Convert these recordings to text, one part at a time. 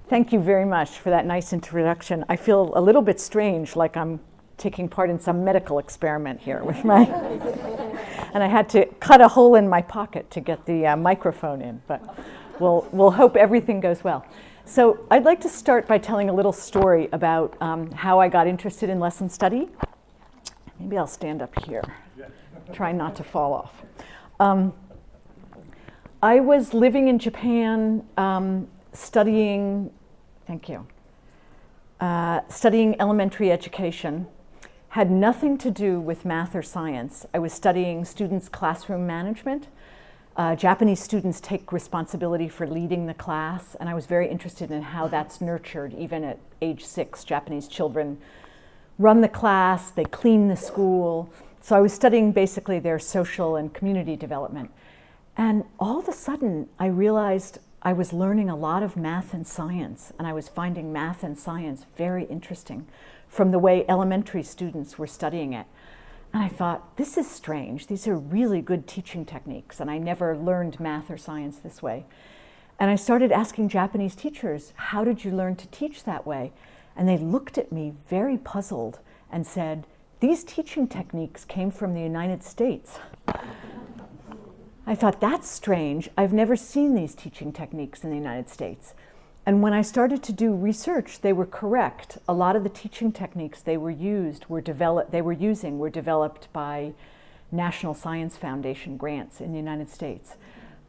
Thank you very much for that nice introduction. I feel a little bit strange, like I'm taking part in some medical experiment here with my... And I had to cut a hole in my pocket to get the microphone in, but we'll hope everything goes well. So I'd like to start by telling a little story about how I got interested in lesson study. Maybe I'll stand up here, try not to fall off. I was living in Japan studying, studying elementary education. Had nothing to do with math or science. I was studying students' classroom management. Japanese students take responsibility for leading the class, and I was very interested in how that's nurtured even at age 6. Japanese children run the class, they clean the school. So I was studying basically their social and community development. And all of a sudden, I realized I was learning a lot of math and science, and I was finding math and science very interesting from the way elementary students were studying it. And I thought, this is strange. These are really good teaching techniques, and I never learned math or science this way. And I started asking Japanese teachers, how did you learn to teach that way? And they looked at me very puzzled and said, these teaching techniques came from the United States. I thought, that's strange. I've never seen these teaching techniques in the United States. And when I started to do research, they were correct. A lot of the teaching techniques they were using were developed by National Science Foundation grants in the United States.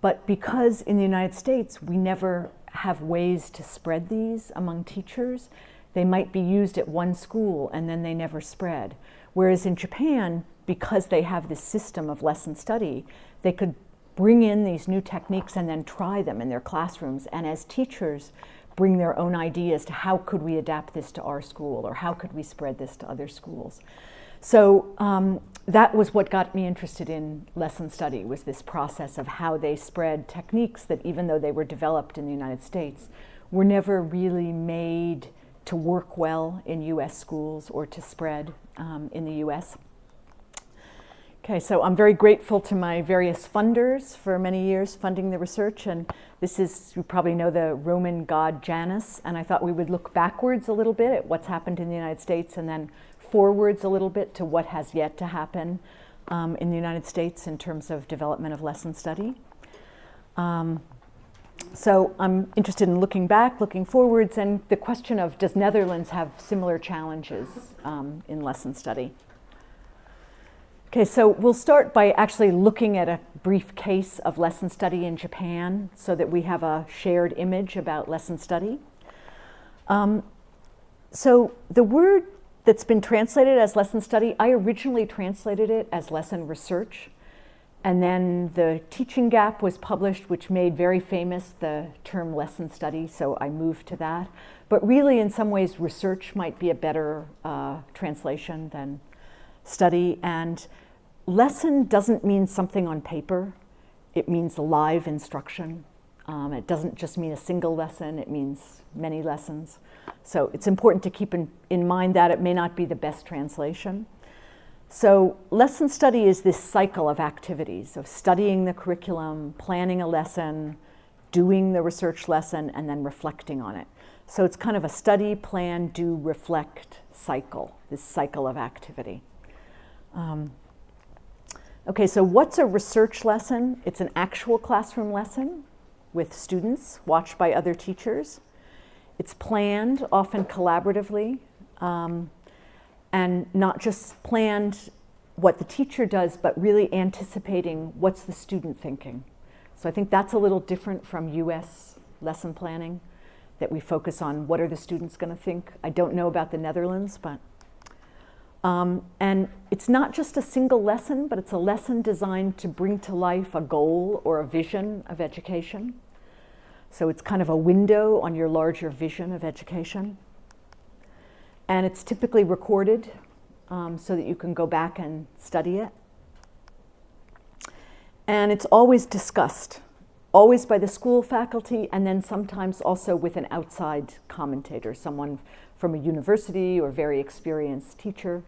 But because in the United States, we never have ways to spread these among teachers, they might be used at one school and then they never spread. Whereas in Japan, because they have this system of lesson study, they could bring in these new techniques and then try them in their classrooms, and as teachers bring their own ideas to how could we adapt this to our school or how could we spread this to other schools. So that was what got me interested in lesson study, was this process of how they spread techniques that, even though they were developed in the United States, were never really made to work well in US schools or to spread in the US. Okay, so I'm very grateful to my various funders for many years funding the research, and this is, you probably know the Roman god Janus, and I thought we would look backwards a little bit at what's happened in the United States and then forwards a little bit to what has yet to happen in the United States in terms of development of lesson study. So I'm interested in looking back, looking forwards, and the question of, does Netherlands have similar challenges in lesson study? Okay, so we'll start by actually looking at a brief case of lesson study in Japan so that we have a shared image about lesson study. So the word that's been translated as lesson study, I originally translated it as lesson research, and then the Teaching Gap was published, which made very famous the term lesson study, so I moved to that. But really, in some ways, research might be a better translation than study. And lesson doesn't mean something on paper. It means live instruction. It doesn't just mean a single lesson, it means many lessons. So it's important to keep in mind that it may not be the best translation. So lesson study is this cycle of activities, of studying the curriculum, planning a lesson, doing the research lesson, and then reflecting on it. So it's kind of a study, plan, do, reflect cycle, this cycle of activity. Okay, so what's a research lesson? It's an actual classroom lesson with students watched by other teachers. It's planned, often collaboratively, and not just planned what the teacher does, but really anticipating what's the student thinking. So I think that's a little different from US lesson planning, that we focus on what are the students going to think. I don't know about the Netherlands, but and it's not just a single lesson, but it's a lesson designed to bring to life a goal or a vision of education. So it's kind of a window on your larger vision of education. And it's typically recorded so that you can go back and study it. And it's always discussed, always by the school faculty, and then sometimes also with an outside commentator, someone from a university or very experienced teacher.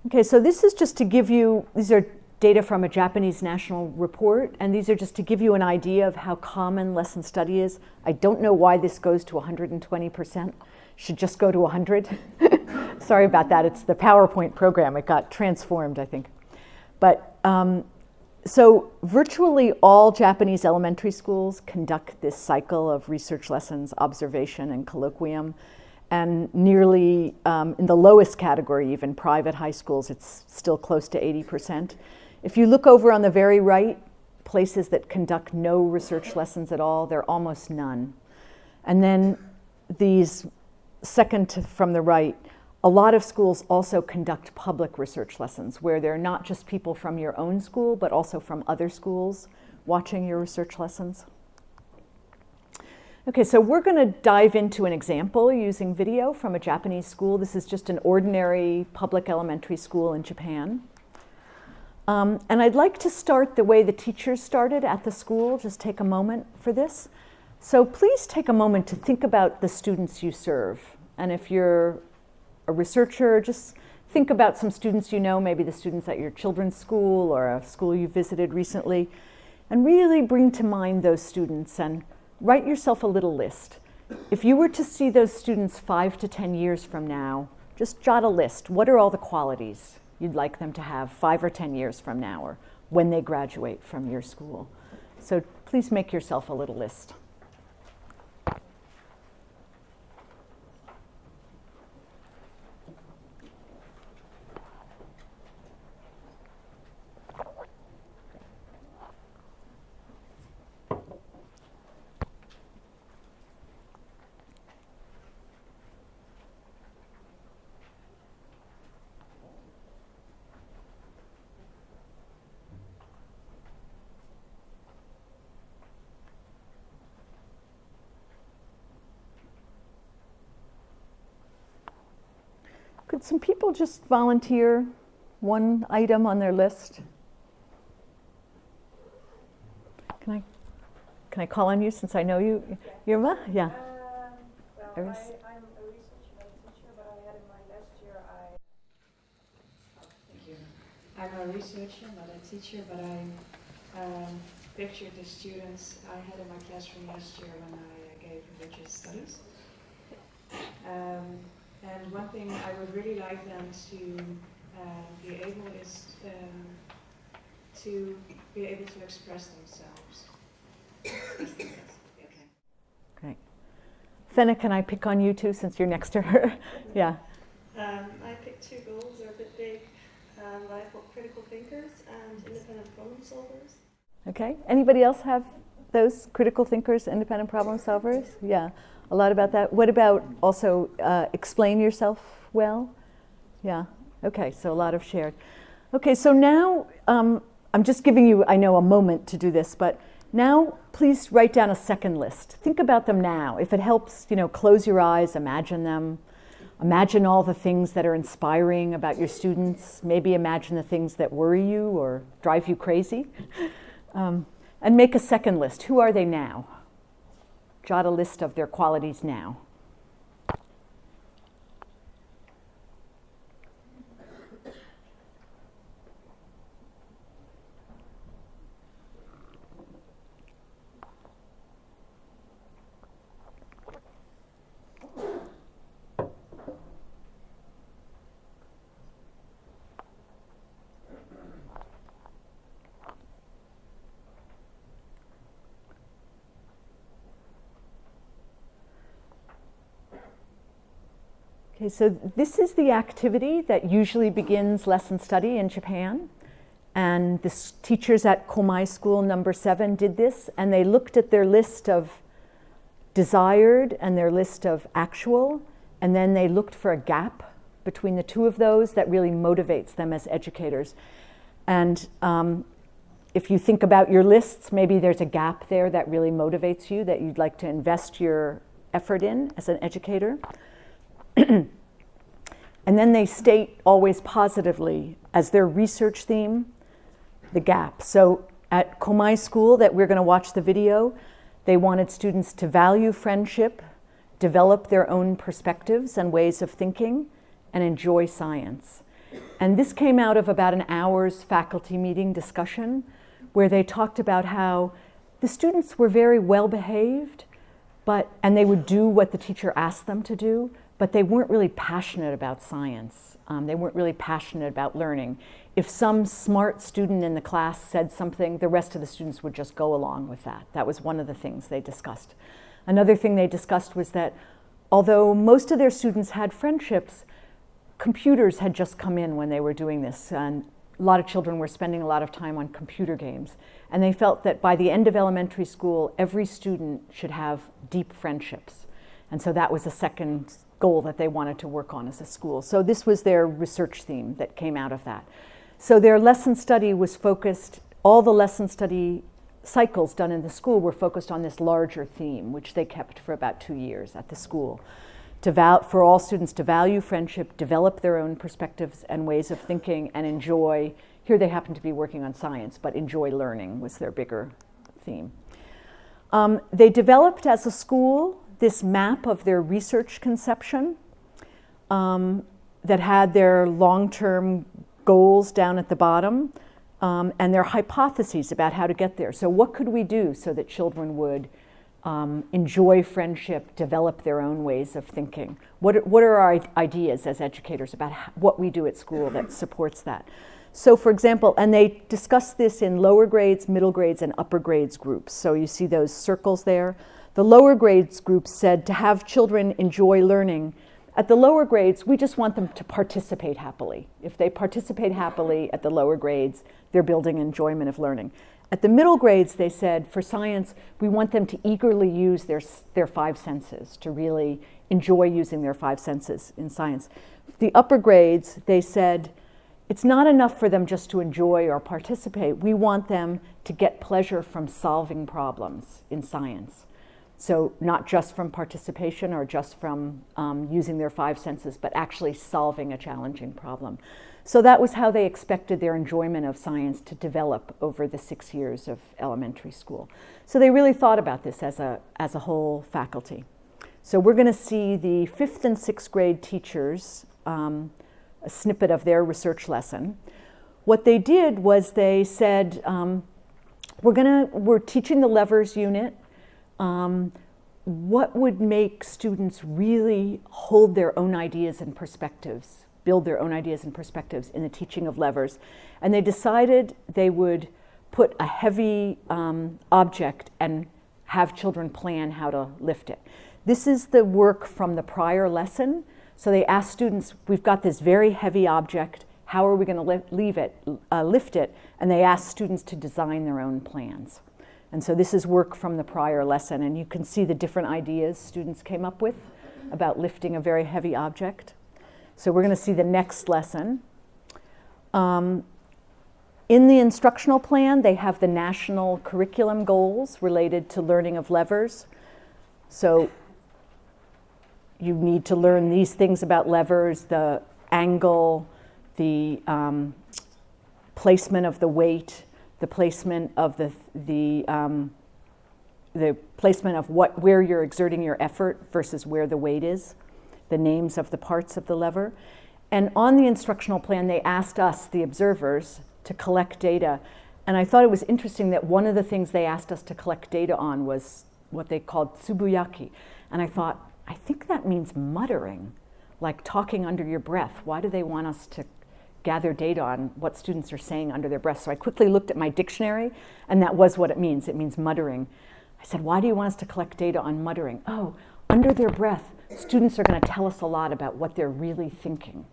Okay, so this is just to give you, these are data from a Japanese national report, and these are just to give you an idea of how common lesson study is. I don't know why this goes to 120%. Should just go to 100. Sorry about that. It's the PowerPoint program. It got transformed, I think. But so virtually all Japanese elementary schools conduct this cycle of research lessons, observation, and colloquium. And nearly, in the lowest category, even private high schools, it's still close to 80%. If you look over on the very right, places that conduct no research lessons at all, there are almost none. And then these second from the right, a lot of schools also conduct public research lessons where they're not just people from your own school, but also from other schools watching your research lessons. Okay, so we're going to dive into an example using video from a Japanese school. This is just an ordinary public elementary school in Japan. And I'd like to start the way the teachers started at the school. Just take a moment for this. So please take a moment to think about the students you serve. And if you're a researcher, just think about some students you know, maybe the students at your children's school or a school you visited recently, and really bring to mind those students and write yourself a little list. If you were to see those students 5 to 10 years from now, just jot a list. What are all the qualities you'd like them to have 5 or 10 years from now, or when they graduate from your school? So please make yourself a little list. Could some people just volunteer one item on their list? Can I call on you since I know you? Yeah. Irma? Yeah. I'm a researcher and a teacher, but I had in my last year thank you. I'm a researcher, not a teacher, but I pictured the students I had in my classroom last year when I gave religious studies. And one thing I would really like them to be able is to be able to express themselves. Okay. Great. Fenna, can I pick on you too since you're next to her? Yeah. I picked 2 goals. They're a bit big. I've got critical thinkers and independent problem solvers. Okay. Anybody else have those critical thinkers, independent problem solvers? Yeah. A lot about that. What about also explain yourself well? Yeah. Okay. So a lot of shared. Okay. So now I'm just giving you, I know, a moment to do this, but now please write down a second list. Think about them now. If it helps, close your eyes, imagine them. Imagine all the things that are inspiring about your students. Maybe imagine the things that worry you or drive you crazy. And make a second list. Who are they now? Jot a list of their qualities now. Okay, so this is the activity that usually begins lesson study in Japan. And the teachers at Komai School number 7 did this, and they looked at their list of desired and their list of actual, and then they looked for a gap between the two of those that really motivates them as educators. And if you think about your lists, maybe there's a gap there that really motivates you, that you'd like to invest your effort in as an educator. And then they state always positively as their research theme, the gap. So at Komai School that we're going to watch the video, they wanted students to value friendship, develop their own perspectives and ways of thinking, and enjoy science. And this came out of about an hour's faculty meeting discussion where they talked about how the students were very well behaved, and they would do what the teacher asked them to do, but they weren't really passionate about science. They weren't really passionate about learning. If some smart student in the class said something, the rest of the students would just go along with that. That was one of the things they discussed. Another thing they discussed was that although most of their students had friendships, computers had just come in when they were doing this, and a lot of children were spending a lot of time on computer games. And they felt that by the end of elementary school, every student should have deep friendships. And so that was a second goal that they wanted to work on as a school. So this was their research theme that came out of that. So their lesson study was focused, all the lesson study cycles done in the school were focused on this larger theme, which they kept for about 2 years at the school. For all students to value friendship, develop their own perspectives and ways of thinking, and enjoy, here they happen to be working on science, but enjoy learning was their bigger theme. They developed as a school this map of their research conception that had their long-term goals down at the bottom and their hypotheses about how to get there. So what could we do so that children would enjoy friendship, develop their own ways of thinking? What are our ideas as educators about what we do at school that supports that? So for example, and they discussed this in lower grades, middle grades, and upper grades groups. So you see those circles there. The lower grades group said to have children enjoy learning. At the lower grades, we just want them to participate happily. If they participate happily at the lower grades, they're building enjoyment of learning. At the middle grades, they said, for science, we want them to eagerly use their 5 senses, to really enjoy using their 5 senses in science. The upper grades, they said, it's not enough for them just to enjoy or participate. We want them to get pleasure from solving problems in science. So not just from participation or just from using their 5 senses, but actually solving a challenging problem. So that was how they expected their enjoyment of science to develop over the 6 years of elementary school. So they really thought about this as a whole faculty. So we're going to see the 5th and 6th grade teachers, a snippet of their research lesson. What they did was they said, we're teaching the levers unit. What would make students really hold their own ideas and perspectives, build their own ideas and perspectives in the teaching of levers? And they decided they would put a heavy object and have children plan how to lift it. This is the work from the prior lesson. So they asked students, we've got this very heavy object, how are we going to lift it? And they asked students to design their own plans. And so this is work from the prior lesson, and you can see the different ideas students came up with about lifting a very heavy object. So we're going to see the next lesson. In the instructional plan, they have the national curriculum goals related to learning of levers. So you need to learn these things about levers, the angle, the placement of the weight, the placement of the placement of where you're exerting your effort versus where the weight is, the names of the parts of the lever. And on the instructional plan, they asked us, the observers, to collect data. And I thought it was interesting that one of the things they asked us to collect data on was what they called tsubuyaki. And I thought, I think that means muttering, like talking under your breath. Why do they want us to gather data on what students are saying under their breath? So I quickly looked at my dictionary, and that was what it means. It means muttering. I said, why do you want us to collect data on muttering? Oh, under their breath, students are going to tell us a lot about what they're really thinking.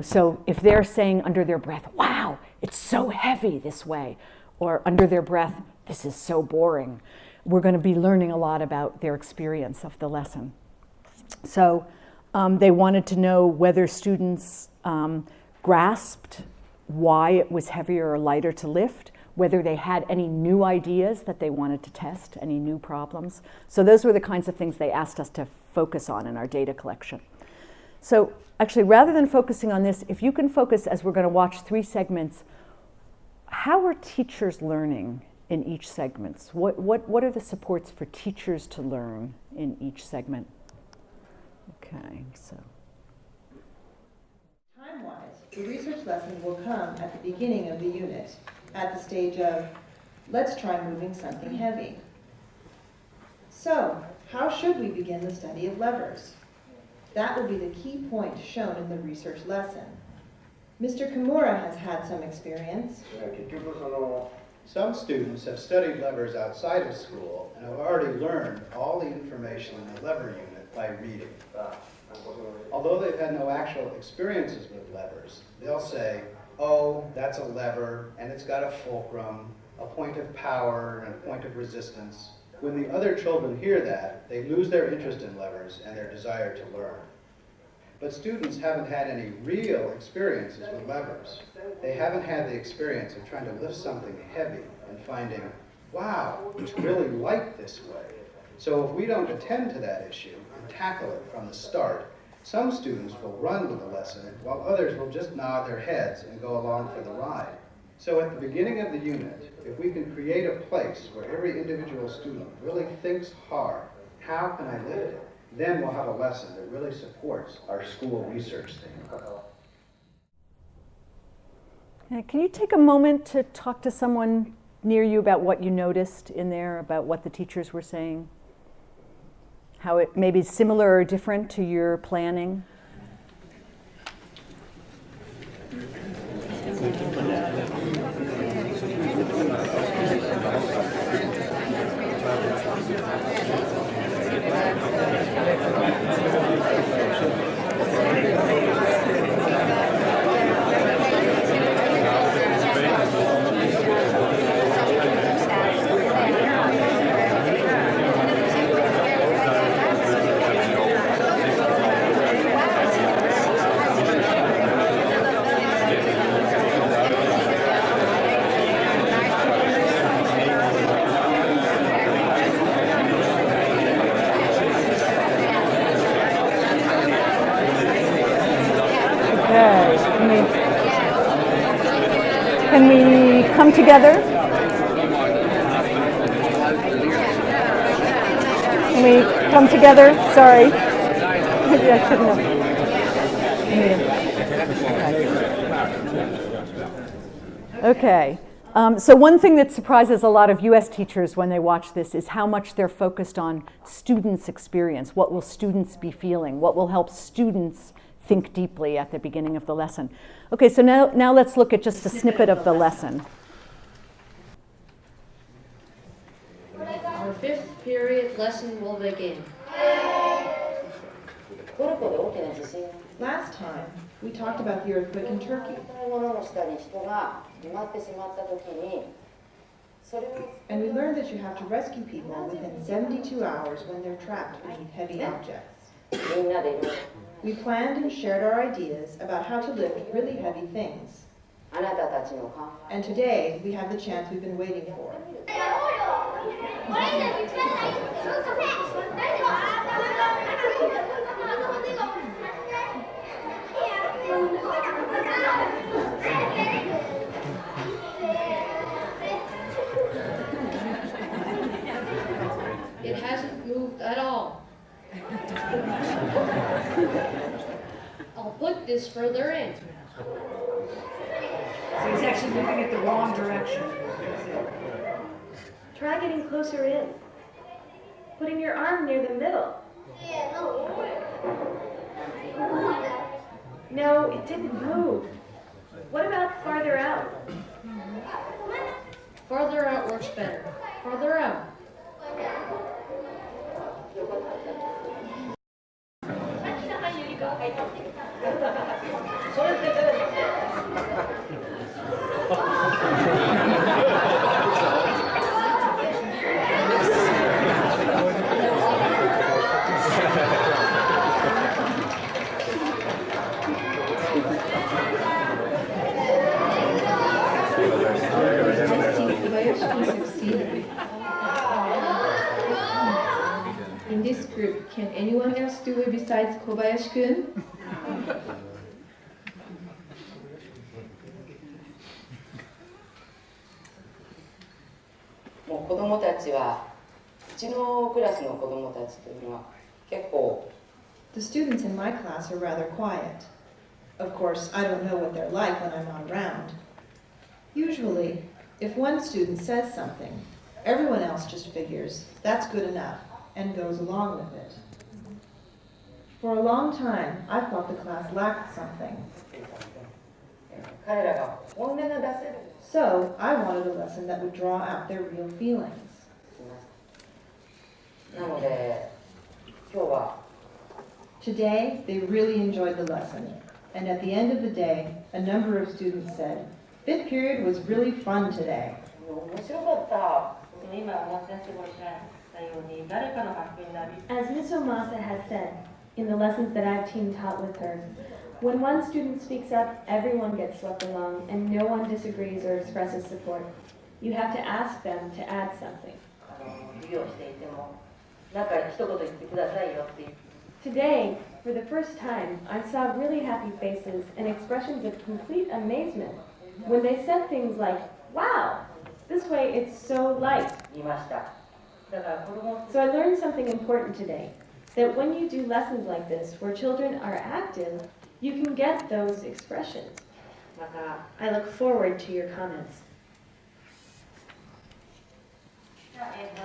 So if they're saying under their breath, wow, it's so heavy this way, or under their breath, this is so boring, we're going to be learning a lot about their experience of the lesson. So they wanted to know whether students grasped why it was heavier or lighter to lift, whether they had any new ideas that they wanted to test, any new problems. So those were the kinds of things they asked us to focus on in our data collection. So actually, rather than focusing on this, if you can focus, as we're going to watch 3 segments, how are teachers learning in each segment? What are the supports for teachers to learn in each segment? Okay, so. Time-wise, The research lesson will come at the beginning of the unit, at the stage of, let's try moving something heavy. So, how should we begin the study of levers? That will be the key point shown in the research lesson. Mr. Kimura has had some experience. Some students have studied levers outside of school and have already learned all the information in the lever unit by reading. Although they've had no actual experiences with levers, they'll say, oh, that's a lever, and it's got a fulcrum, a point of power, and a point of resistance. When the other children hear that, they lose their interest in levers and their desire to learn. But students haven't had any real experiences with levers. They haven't had the experience of trying to lift something heavy and finding, wow, it's really light this way. So if we don't attend to that issue and tackle it from the start, some students will run with the lesson while others will just nod their heads and go along for the ride. So at the beginning of the unit, if we can create a place where every individual student really thinks hard, how can I lift it? Then we'll have a lesson that really supports our school research theme. Can you take a moment to talk to someone near you about what you noticed in there, about what the teachers were saying? How it may be similar or different to your planning? Can we come together? Can we come together? Sorry. Maybe I shouldn't have. Okay. So one thing that surprises a lot of US teachers when they watch this is how much they're focused on students' experience. What will students be feeling? What will help students think deeply at the beginning of the lesson? Okay, so now let's look at just a snippet of the lesson. Our fifth period lesson will begin. Last time, we talked about the earthquake in Turkey. And we learned that you have to rescue people within 72 hours when they're trapped beneath heavy objects. We planned and shared our ideas about how to lift really heavy things. And today, we have the chance we've been waiting for. It hasn't moved at all. I'll put this further in. So he's actually moving it the wrong direction. Try getting closer in. Putting your arm near the middle. No, it didn't move. What about farther out? Farther out works better. Farther out. In this group, can anyone else do it besides Kobayashi-kun? もう子どもたちは、うちのクラスの子どもたちというのは結構 The students in my class are rather quiet. Of course, I don't know what they're like when I'm not around. Usually, if one student says something, everyone else just figures that's good enough and goes along with it. For a long time, I thought the class lacked something. 彼らが本音が出せる So I wanted a lesson that would draw out their real feelings. なので今日は Today, they really enjoyed the lesson. And at the end of the day, a number of students said, "Fifth period was really fun today." 面白かった。 As Ms. Omasa has said, in the lessons that I've team taught with her, when one student speaks up, everyone gets swept along and no one disagrees or expresses support. You have to ask them to add something. 授業していてもなんか一言言ってくださいよって言って Today, for the first time, I saw really happy faces and expressions of complete amazement when they said things like, "Wow, this way it's so light." 言いました。だから子供 So I learned something important today, that when you do lessons like this, where children are active, you can get those expressions. また I look forward to your comments.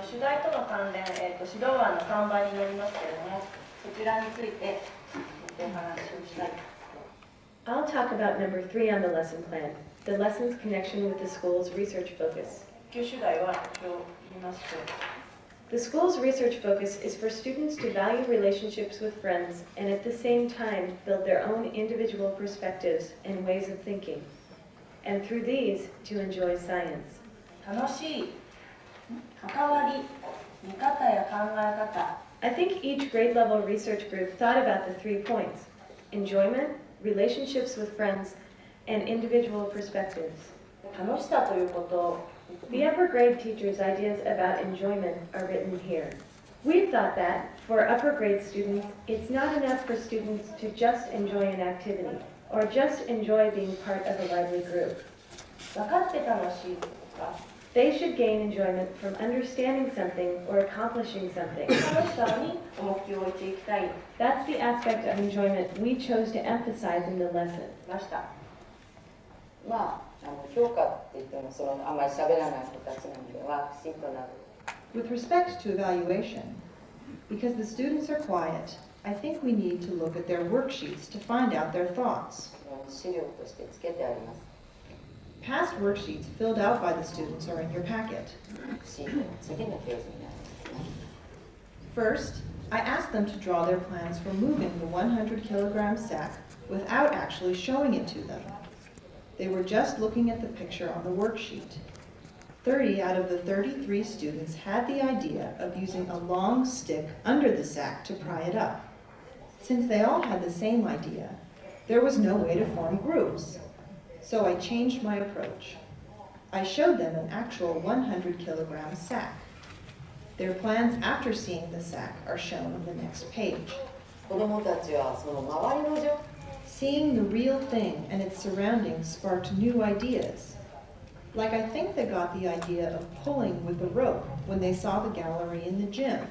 主題との関連、指導案の3番になりますけれども、そちらについてお話をしたい。 I'll talk about number 3 on the lesson plan, the lesson's connection with the school's research focus. 旧主題は一応言いますと、 The school's research focus is for students to value relationships with friends and at the same time build their own individual perspectives and ways of thinking, and through these to enjoy science. 楽しい関わり、見方や考え方、 I think each grade level research group thought about the 3 points: enjoyment, relationships with friends, and individual perspectives. 楽しさということを The upper grade teachers' ideas about enjoyment are written here. We've thought that, for upper grade students, it's not enough for students to just enjoy an activity, or just enjoy being part of a lively group. 分かって楽しいとか、 They should gain enjoyment from understanding something or accomplishing something. 楽しさに重きを置いていきたい That's the aspect of enjoyment we chose to emphasize in the lesson. ました。まあ、評価って言ってもあんまり喋らない人たちなのではきちんとなる。 With respect to evaluation, because the students are quiet, I think we need to look at their worksheets to find out their thoughts. 資料としてつけてあります。 Past worksheets filled out by the students are in your packet. 次のページになりますね。 First, I asked them to draw their plans for moving the 100-kilogram sack without actually showing it to them. They were just looking at the picture on the worksheet. 30 out of the 33 students had the idea of using a long stick under the sack to pry it up. Since they all had the same idea, there was no way to form groups. So I changed my approach. I showed them an actual 100-kilogram sack. Their plans after seeing the sack are shown on the next page. 子どもたちはその周りの状 Seeing the real thing and its surroundings sparked new ideas. Like I think they got the idea of pulling with the rope when they saw the gallery in the gym.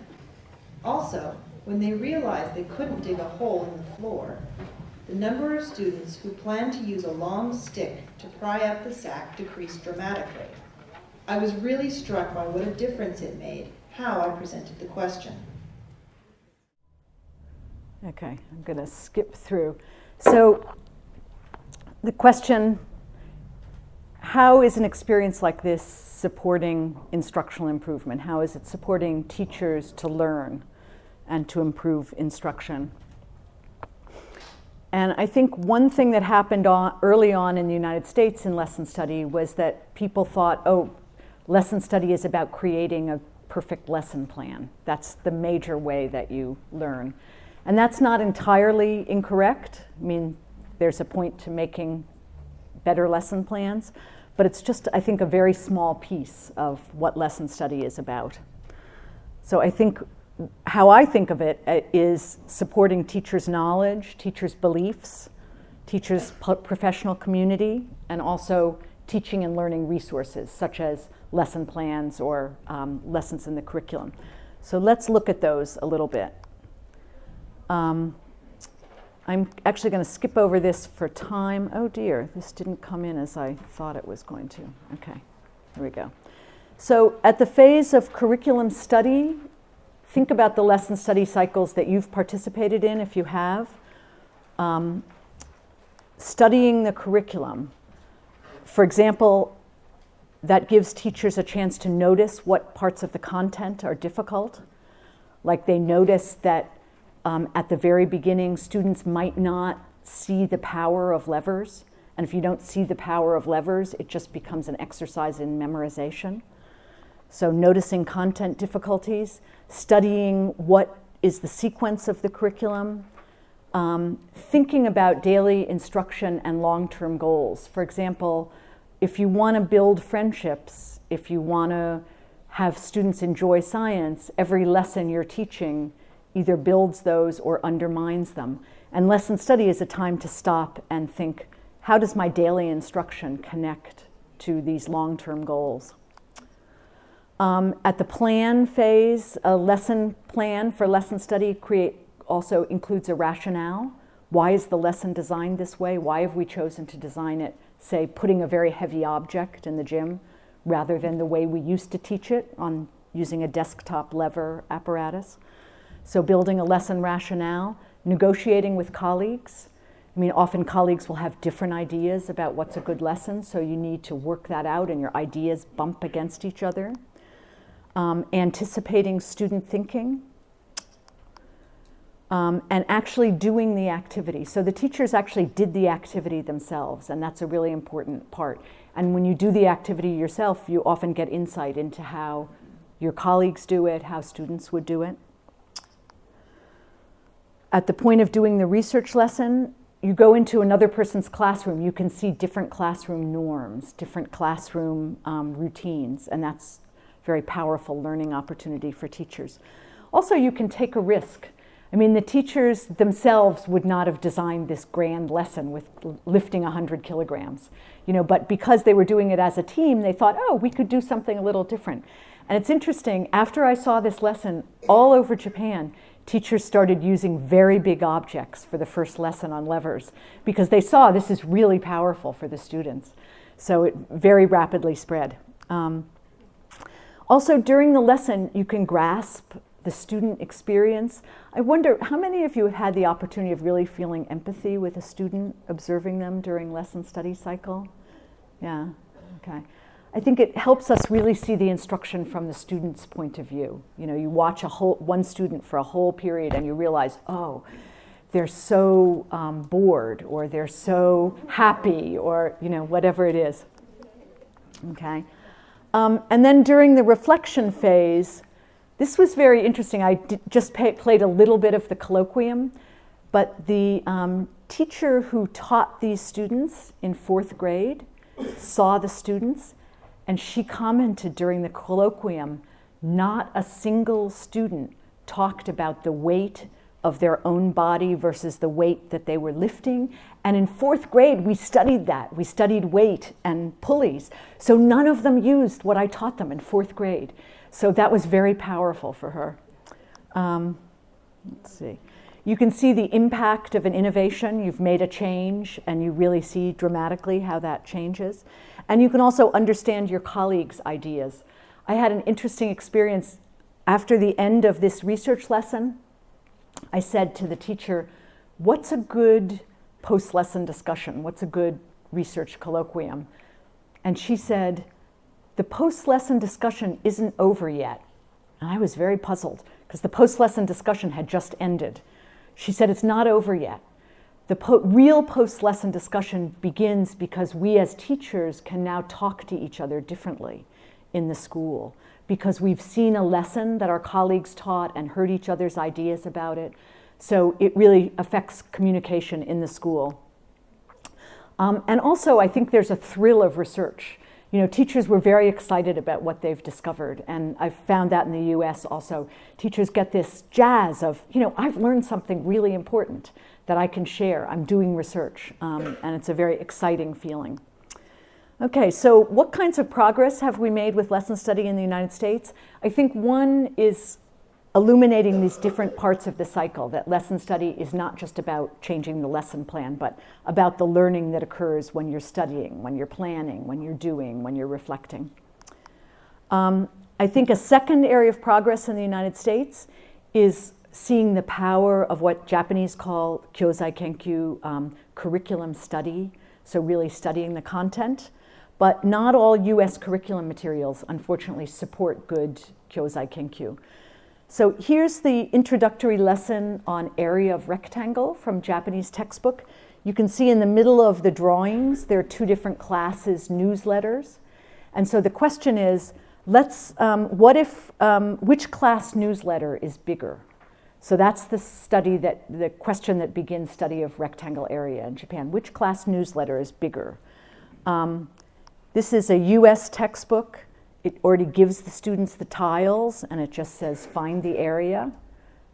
Also, when they realized they couldn't dig a hole in the floor, the number of students who planned to use a long stick to pry up the sack decreased dramatically. I was really struck by what a difference it made how I presented the question. Okay, I'm going to skip through. So the question, how is an experience like this supporting instructional improvement? How is it supporting teachers to learn and to improve instruction? And I think one thing that happened early on in the United States in lesson study was that people thought, oh, lesson study is about creating a perfect lesson plan. That's the major way that you learn. And that's not entirely incorrect. I mean, there's a point to making better lesson plans, but it's just, I think, a very small piece of what lesson study is about. So I think how I think of it is supporting teachers' knowledge, teachers' beliefs, teachers' professional community, and also teaching and learning resources such as lesson plans or lessons in the curriculum. So let's look at those a little bit. I'm I'm actually going to skip over this for time. Oh dear, this didn't come in as I thought it was going to. Okay, here we go. So at the phase of curriculum study, think about the lesson study cycles that you've participated in, if you have. Studying the curriculum. For example, that gives teachers a chance to notice what parts of the content are difficult. Like they notice that at the very beginning, students might not see the power of levers. And if you don't see the power of levers, it just becomes an exercise in memorization. So noticing content difficulties, studying what is the sequence of the curriculum, thinking about daily instruction and long-term goals. For example, if you want to build friendships, if you want to have students enjoy science, every lesson you're teaching either builds those or undermines them. And lesson study is a time to stop and think, how does my daily instruction connect to these long-term goals? At the plan phase, a lesson plan for lesson study also includes a rationale. Why is the lesson designed this way? Why have we chosen to design it, say, putting a very heavy object in the gym rather than the way we used to teach it on using a desktop lever apparatus? So building a lesson rationale, negotiating with colleagues. I mean, often colleagues will have different ideas about what's a good lesson, so you need to work that out and your ideas bump against each other. Anticipating student thinking. And actually doing the activity. So the teachers actually did the activity themselves, and that's a really important part. And when you do the activity yourself, you often get insight into how your colleagues do it, how students would do it. At the point of doing the research lesson, you go into another person's classroom. You can see different classroom norms, different classroom routines, and that's a very powerful learning opportunity for teachers. Also, you can take a risk. I mean, the teachers themselves would not have designed this grand lesson with lifting 100 kilograms, but because they were doing it as a team, they thought, oh, we could do something a little different. And it's interesting, after I saw this lesson all over Japan, teachers started using very big objects for the first lesson on levers because they saw this is really powerful for the students. So it very rapidly spread. Also, during the lesson, you can grasp the student experience. I wonder, how many of you have had the opportunity of really feeling empathy with a student, observing them during lesson study cycle? Yeah, okay. I think it helps us really see the instruction from the student's point of view. You watch one student for a whole period and you realize, oh, they're so bored, or they're so happy, or whatever it is. Okay. And then during the reflection phase, this was very interesting. I just played a little bit of the colloquium, but the teacher who taught these students in 4th grade saw the students, and she commented during the colloquium, not a single student talked about the weight of their own body versus the weight that they were lifting. And in 4th grade, we studied that. We studied weight and pulleys. So none of them used what I taught them in 4th grade. So that was very powerful for her. Let's see. You can see the impact of an innovation. You've made a change, and you really see dramatically how that changes. And you can also understand your colleagues' ideas. I had an interesting experience after the end of this research lesson. I said to the teacher, what's a good post-lesson discussion? What's a good research colloquium? And she said, the post-lesson discussion isn't over yet. And I was very puzzled because the post-lesson discussion had just ended. She said, it's not over yet. The real post-lesson discussion begins because we as teachers can now talk to each other differently in the school, because we've seen a lesson that our colleagues taught and heard each other's ideas about it. So it really affects communication in the school. And also, I think there's a thrill of research. Teachers were very excited about what they've discovered, and I've found that in the US also. Teachers get this jazz of, I've learned something really important that I can share. I'm doing research, and it's a very exciting feeling. Okay, so what kinds of progress have we made with lesson study in the United States? I think one is illuminating these different parts of the cycle, that lesson study is not just about changing the lesson plan, but about the learning that occurs when you're studying, when you're planning, when you're doing, when you're reflecting. I think a second area of progress in the United States is seeing the power of what Japanese call kyōzai kenkyu, curriculum study, so really studying the content. But not all US curriculum materials, unfortunately, support good kyōzai kenkyu. So here's the introductory lesson on area of rectangle from Japanese textbook. You can see in the middle of the drawings, there are two different classes' newsletters. And so the question is, which class newsletter is bigger? So that's the question that begins study of rectangle area in Japan. Which class newsletter is bigger? This is a US textbook. It already gives the students the tiles, and it just says find the area,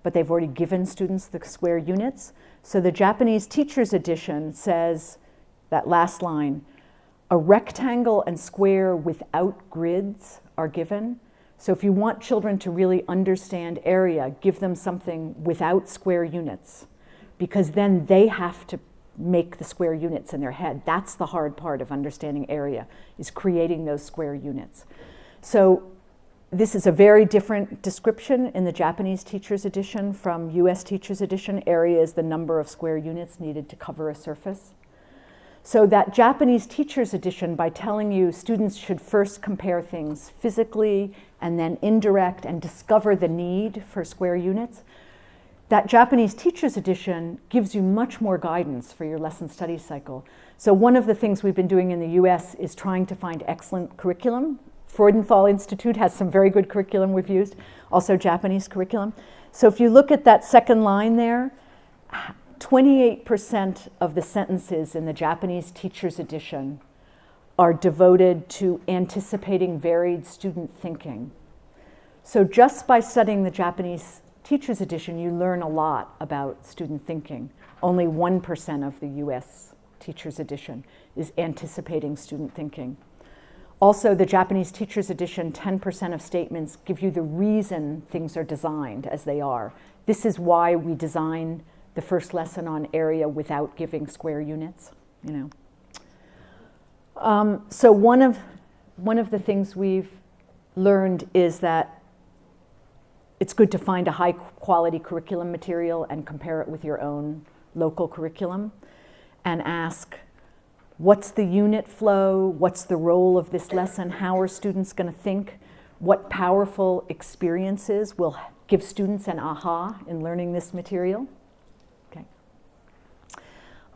but they've already given students the square units. So the Japanese teacher's edition says, that last line, a rectangle and square without grids are given. So if you want children to really understand area, give them something without square units, because then they have to make the square units in their head. That's the hard part of understanding area, is creating those square units. So this is a very different description in the Japanese teacher's edition from US teacher's edition. Area is the number of square units needed to cover a surface. So that Japanese teacher's edition, by telling you students should first compare things physically and then indirect and discover the need for square units, that Japanese teacher's edition gives you much more guidance for your lesson study cycle. So one of the things we've been doing in the US is trying to find excellent curriculum. Freudenthal Institute has some very good curriculum we've used, also Japanese curriculum. So if you look at that second line there, 28% of the sentences in the Japanese teacher's edition are devoted to anticipating varied student thinking. So just by studying the Japanese teacher's edition, you learn a lot about student thinking. Only 1% of the US teacher's edition is anticipating student thinking. Also, the Japanese teacher's edition, 10% of statements give you the reason things are designed as they are. This is why we design the first lesson on area without giving square units, you know. So one of the things we've learned is that it's good to find a high quality curriculum material and compare it with your own local curriculum and ask, what's the unit flow? What's the role of this lesson? How are students going to think? What powerful experiences will give students an aha in learning this material? Okay.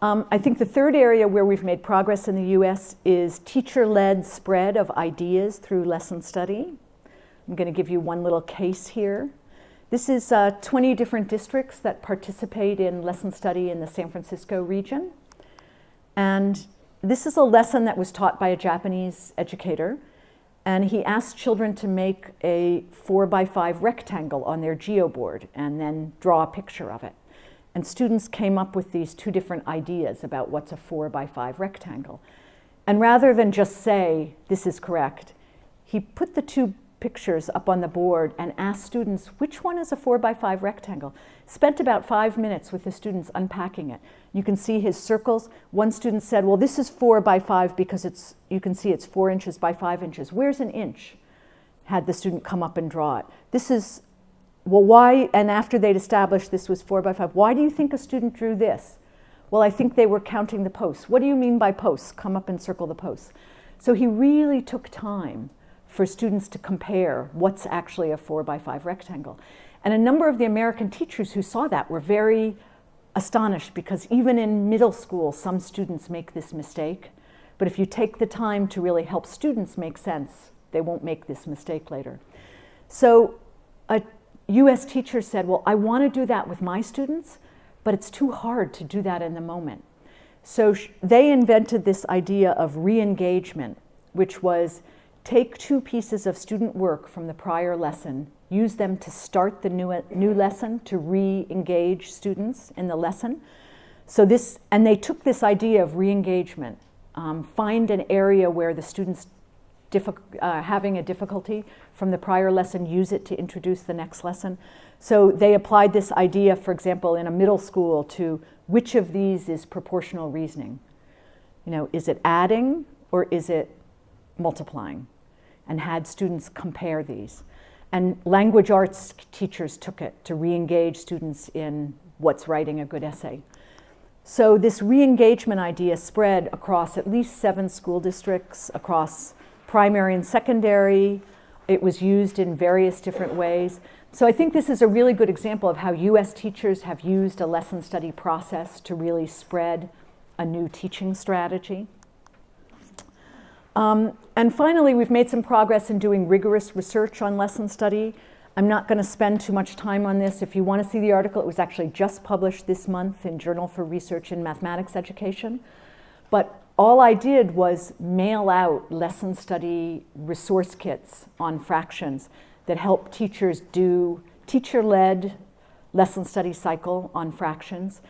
I think the third area where we've made progress in the US is teacher-led spread of ideas through lesson study. I'm going to give you one little case here. This is 20 different districts that participate in lesson study in the San Francisco region. And this is a lesson that was taught by a Japanese educator, and he asked children to make a 4x5 rectangle on their geoboard and then draw a picture of it. And students came up with these two different ideas about what's a 4x5 rectangle. And rather than just say, this is correct, he put the two pictures up on the board and asked students, which one is a 4x5 rectangle? Spent about 5 minutes with the students unpacking it. You can see his circles. One student said, well, this is 4x5 because you can see it's 4 inches by 5 inches. Where's an inch? Had the student come up and draw it. This is, well, why, and after they'd established this was 4x5, why do you think a student drew this? Well, I think they were counting the posts. What do you mean by posts? Come up and circle the posts. So he really took time for students to compare what's actually a 4x5 rectangle. And a number of the American teachers who saw that were very astonished, because even in middle school, some students make this mistake. But if you take the time to really help students make sense, they won't make this mistake later. So a US teacher said, well, I want to do that with my students, but it's too hard to do that in the moment. So they invented this idea of re-engagement, which was take two pieces of student work from the prior lesson, use them to start the new lesson, to re-engage students in the lesson. So and they took this idea of re-engagement, find an area where the students having a difficulty from the prior lesson, use it to introduce the next lesson. So they applied this idea, for example, in a middle school to which of these is proportional reasoning. You know, is it adding or is it multiplying? And had students compare these. And language arts teachers took it to re-engage students in what's writing a good essay. So this re-engagement idea spread across at least 7 school districts, across primary and secondary. It was used in various different ways. So I think this is a really good example of how US teachers have used a lesson study process to really spread a new teaching strategy. And finally, we've made some progress in doing rigorous research on lesson study. I'm not going to spend too much time on this. If you want to see the article, it was actually just published this month in Journal for Research in Mathematics Education. But all I did was mail out lesson study resource kits on fractions that help teachers do teacher-led lesson study cycle on fractions.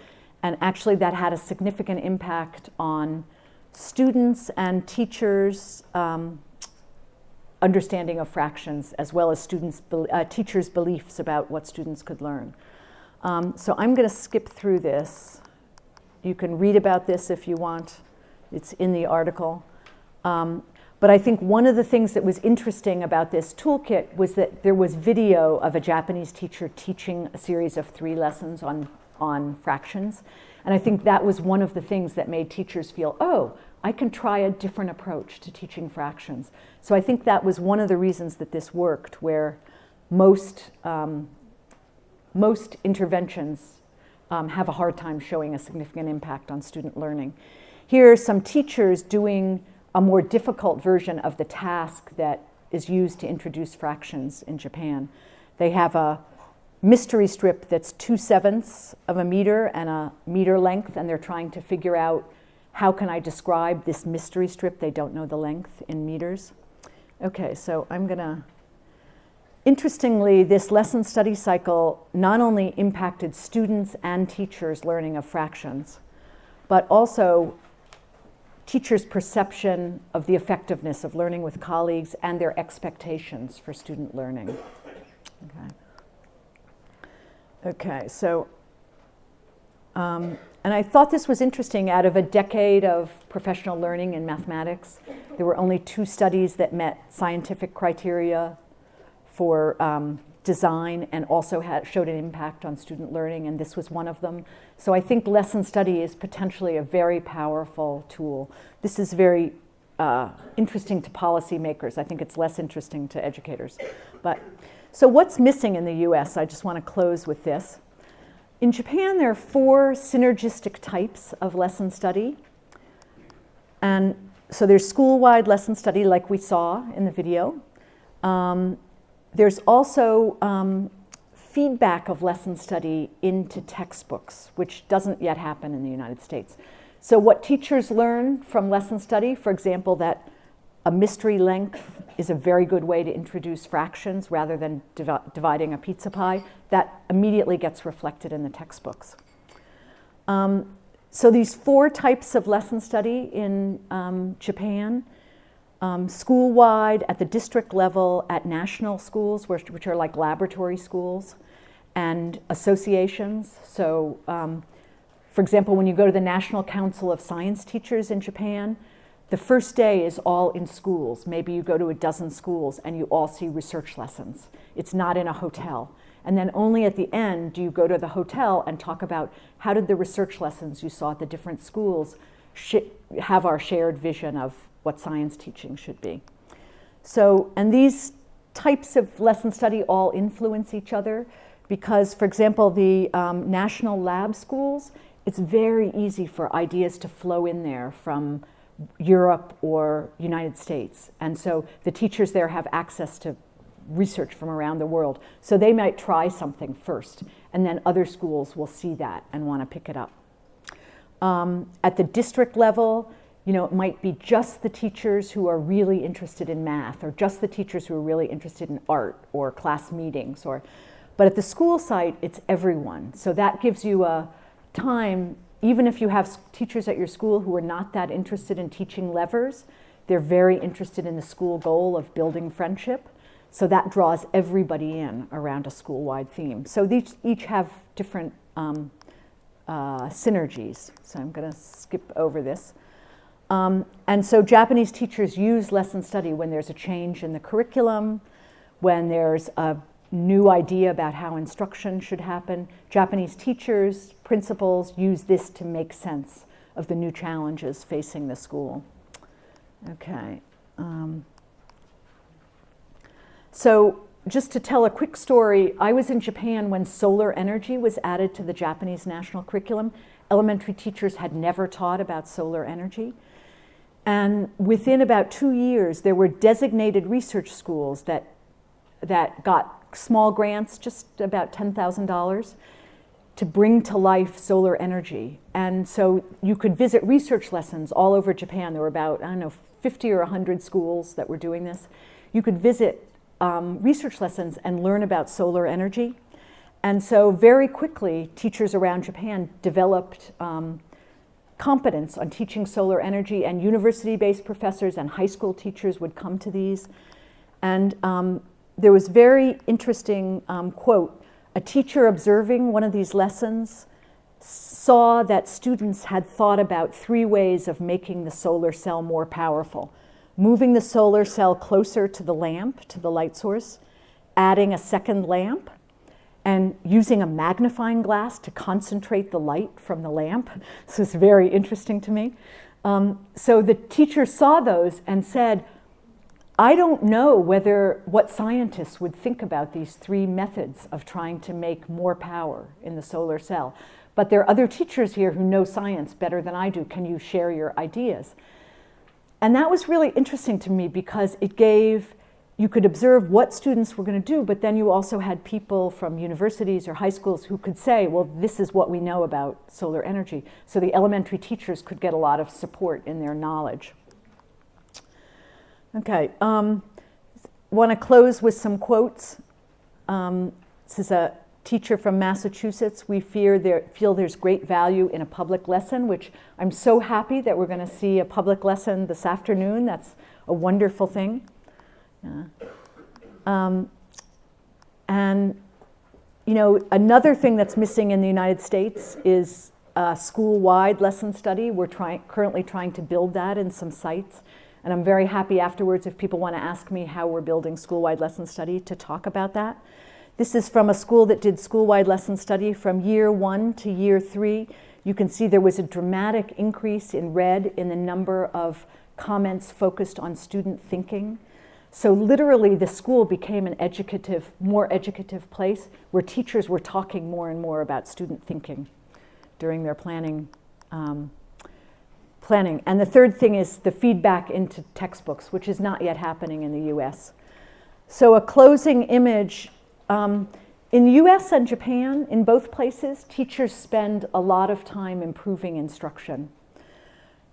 And actually that had a significant impact on students and teachers' understanding of fractions, as well as teachers' beliefs about what students could learn. So I'm going to skip through this. You can read about this if you want. It's in the article. But I think one of the things that was interesting about this toolkit was that there was video of a Japanese teacher teaching a series of 3 lessons on fractions. And I think that was one of the things that made teachers feel, oh, I can try a different approach to teaching fractions. So I think that was one of the reasons that this worked, where most interventions have a hard time showing a significant impact on student learning. Here are some teachers doing a more difficult version of the task that is used to introduce fractions in Japan. They have a mystery strip that's 2/7 of a meter and a meter length, and they're trying to figure out how can I describe this mystery strip? They don't know the length in meters. Okay, so I'm gonna, interestingly, this lesson study cycle not only impacted students and teachers' learning of fractions, but also teachers' perception of the effectiveness of learning with colleagues and their expectations for student learning. Okay, so, and I thought this was interesting. Out of a decade of professional learning in mathematics, there were only 2 studies that met scientific criteria for design and also showed an impact on student learning, and this was one of them. So I think lesson study is potentially a very powerful tool. This is very interesting to policymakers. I think it's less interesting to educators. So what's missing in the US? I just want to close with this. In Japan, there are 4 synergistic types of lesson study. And so there's school-wide lesson study, like we saw in the video. There's also feedback of lesson study into textbooks, which doesn't yet happen in the United States. So what teachers learn from lesson study, for example, that a mystery length is a very good way to introduce fractions rather than dividing a pizza pie, that immediately gets reflected in the textbooks. So these 4 types of lesson study in Japan, school-wide, at the district level, at national schools, which are like laboratory schools, and associations. So, for example, when you go to the National Council of Science Teachers in Japan, the first day is all in schools. Maybe you go to a dozen schools and you all see research lessons. It's not in a hotel. And then only at the end do you go to the hotel and talk about how did the research lessons you saw at the different schools have our shared vision of what science teaching should be. So, and these types of lesson study all influence each other because, for example, the national lab schools, it's very easy for ideas to flow in there from Europe or United States. And so the teachers there have access to research from around the world. So they might try something first, and then other schools will see that and want to pick it up. At the district level, you know, it might be just the teachers who are really interested in math, or just the teachers who are really interested in art or class meetings, but at the school site, it's everyone. So that gives you a time, even if you have teachers at your school who are not that interested in teaching levers, They're very interested in the school goal of building friendship. So that draws everybody in around a school-wide theme. So these each have different synergies. So I'm going to skip over this. And so Japanese teachers use lesson study when there's a change in the curriculum, when there's a new idea about how instruction should happen. Japanese teachers, principals use this to make sense of the new challenges facing the school. Okay. So just to tell a quick story, I was in Japan when solar energy was added to the Japanese national curriculum. Elementary teachers had never taught about solar energy. And within about 2 years, there were designated research schools that got small grants, just about $10,000, to bring to life solar energy. And so you could visit research lessons all over Japan. There were about, 50 or 100 schools that were doing this. You could visit research lessons and learn about solar energy. And so very quickly, teachers around Japan developed competence on teaching solar energy, and university-based professors and high school teachers would come to these. And there was very interesting quote. A teacher observing one of these lessons saw that students had thought about 3 ways of making the solar cell more powerful. Moving the solar cell closer to the lamp, to the light source, adding a second lamp, and using a magnifying glass to concentrate the light from the lamp. This was very interesting to me. So the teacher saw those and said, I don't know what scientists would think about these 3 methods of trying to make more power in the solar cell. But there are other teachers here who know science better than I do. Can you share your ideas? And that was really interesting to me because you could observe what students were going to do, but then you also had people from universities or high schools who could say, well, this is what we know about solar energy. So the elementary teachers could get a lot of support in their knowledge. Okay, want to close with some quotes. This is a teacher from Massachusetts. We feel there's great value in a public lesson, which I'm so happy that we're going to see a public lesson this afternoon. That's a wonderful thing. And another thing that's missing in the United States is school-wide lesson study. We're currently trying to build that in some sites. And I'm very happy afterwards if people want to ask me how we're building school-wide lesson study to talk about that. This is from a school that did school-wide lesson study from year 1 to year 3. You can see there was a dramatic increase in red in the number of comments focused on student thinking. So literally the school became an more educative place where teachers were talking more and more about student thinking during their planning. And the third thing is the feedback into textbooks, which is not yet happening in the US. So a closing image. In the US and Japan, in both places, teachers spend a lot of time improving instruction.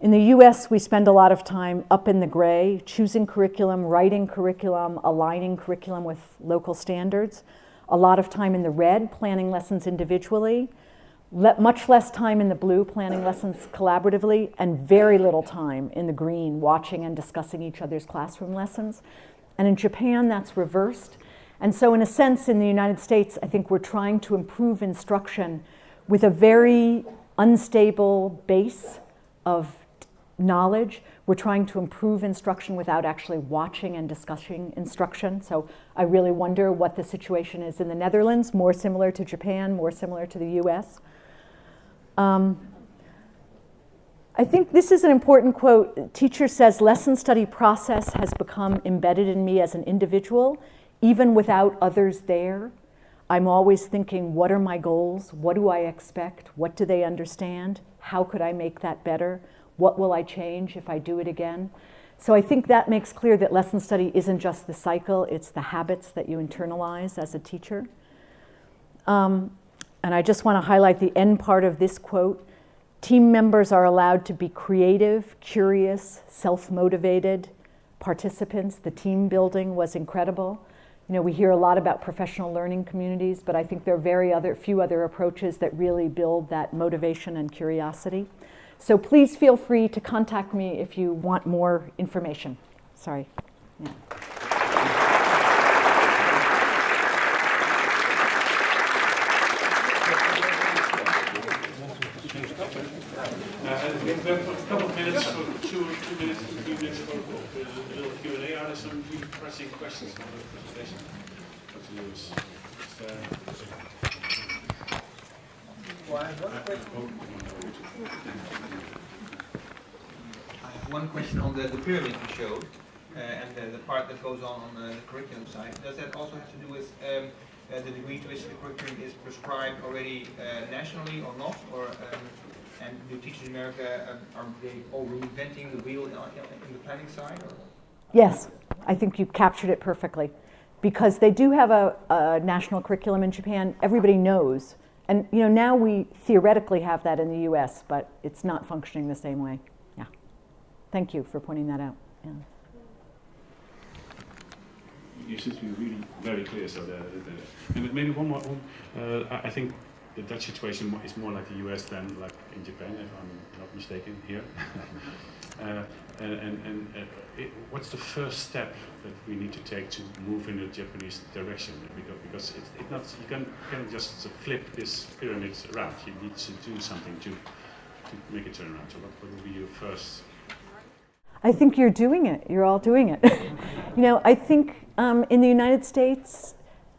In the US, we spend a lot of time up in the gray, choosing curriculum, writing curriculum, aligning curriculum with local standards. A lot of time in the red, planning lessons individually. Much less time in the blue, planning lessons collaboratively, and very little time in the green, watching and discussing each other's classroom lessons. And in Japan, that's reversed. And so in a sense, in the United States, I think we're trying to improve instruction with a very unstable base of knowledge. We're trying to improve instruction without actually watching and discussing instruction. So I really wonder what the situation is in the Netherlands, more similar to Japan, more similar to the US. I think this is an important quote. Teacher says, lesson study process has become embedded in me as an individual, even without others there. I'm always thinking, what are my goals? What do I expect? What do they understand? How could I make that better? What will I change if I do it again? So I think that makes clear that lesson study isn't just the cycle, it's the habits that you internalize as a teacher. And I just want to highlight the end part of this quote. Team members are allowed to be creative, curious, self-motivated participants. The team building was incredible. We hear a lot about professional learning communities, but I think there are few other approaches that really build that motivation and curiosity. So please feel free to contact me if you want more information. Sorry. Yeah. We have a couple of minutes, for two minutes, 3 minutes for a little Q&A. Are there some really pressing questions on the presentation? Dr. Lewis. Well, I have one question on the pyramid you showed, and the part that goes on the curriculum side. Does that also have to do with the degree to which the curriculum is prescribed already nationally or not? Or and do teachers in America, are they all reinventing the wheel in the planning side? Or? Yes, I think you captured it perfectly. Because they do have a national curriculum in Japan, everybody knows. And now we theoretically have that in the US, but it's not functioning the same way. Yeah. Thank you for pointing that out. Yeah. You seem to be really very clear. So and maybe one more. I think the Dutch situation is more like the US than like in Japan, if I'm not mistaken here. What's the first step that we need to take to move in the Japanese direction? Because it's not, you can't just flip this pyramid around. You need to do something to make it turn around. So what would be your first? I think you're doing it. You're all doing it. I think in the United States,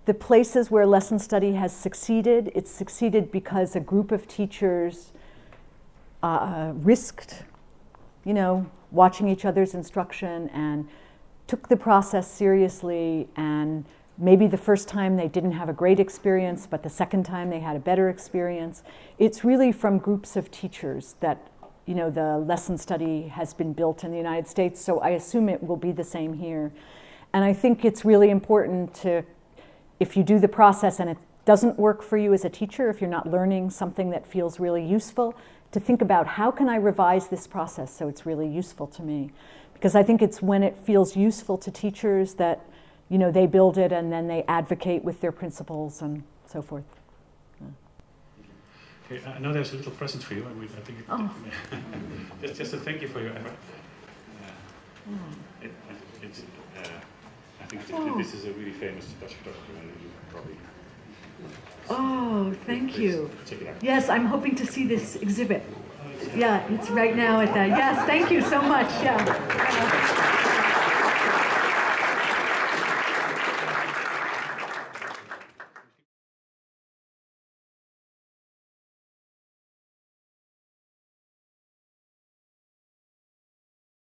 the places where lesson study has succeeded, it's succeeded because a group of teachers risked, watching each other's instruction and took the process seriously, and maybe the first time they didn't have a great experience, but the second time they had a better experience. It's really from groups of teachers that the lesson study has been built in the United States, so I assume it will be the same here. And I think it's really important to, if you do the process and it doesn't work for you as a teacher, if you're not learning something that feels really useful, to think about how can I revise this process so it's really useful to me. Because I think it's when it feels useful to teachers that they build it and then they advocate with their principals and so forth. Okay, I know there's a little present for you. I think just to thank you for your effort. I think this is a really famous Dutch photographer, and you probably. Oh, thank you. Check it out. Yes, I'm hoping to see this exhibit. Yeah, it's right now at the. Yes, thank you so much. Yeah.